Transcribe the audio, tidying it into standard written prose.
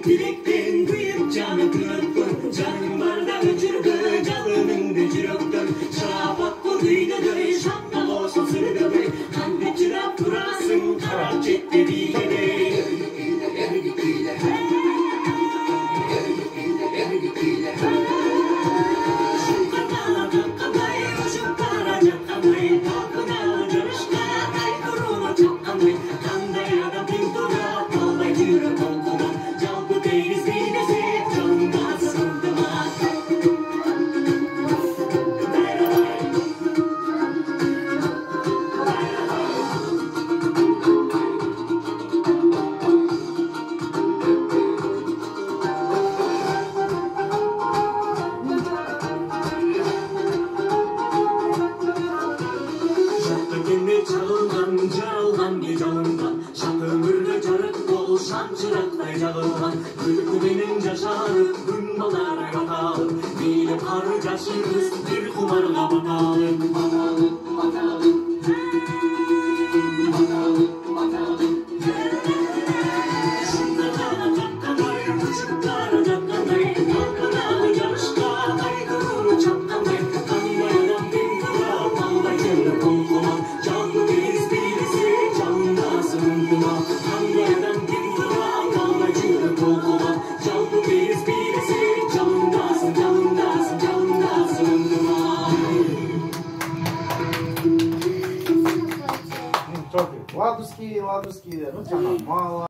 Dilekten duyup canı kırıktın, canım barda öcürgü, canının gücürüktün. Şarap kuduydu döy, şapkal olsun sırdı bey, hangi çırap durasın, karar çekti bile bey. Şu kadar kakkamay, şu kadar kakkamay, kapına carışka, kay kuruma çakkamay, kandaya da pintura, kalbay cürü kokuma. Çalıngan bir çalıngan, şakımırda carık bol şamçırakтай жағылған, күлкіменен жашарып, күн балары баталып, мейлі қары жашырыз, бір құмарға баталып. Баталып, баталып, баталып, баталып. Шындағаны қаққандай, ұшықтары жаққандай, қалқынағы жарышқа, қайғыры чапқандай, қандай адам мен бұра, қалдай келі қолқыма, жалпы тез билесе, жалындасың ұмтыма, қандай адам мен бұра, қалдай жүрі қолқыма, жалпы тез билесе, жалындасың, жалындасың, жалындасың ұмтыма. Ладушки, ладушки, ну тебя мало.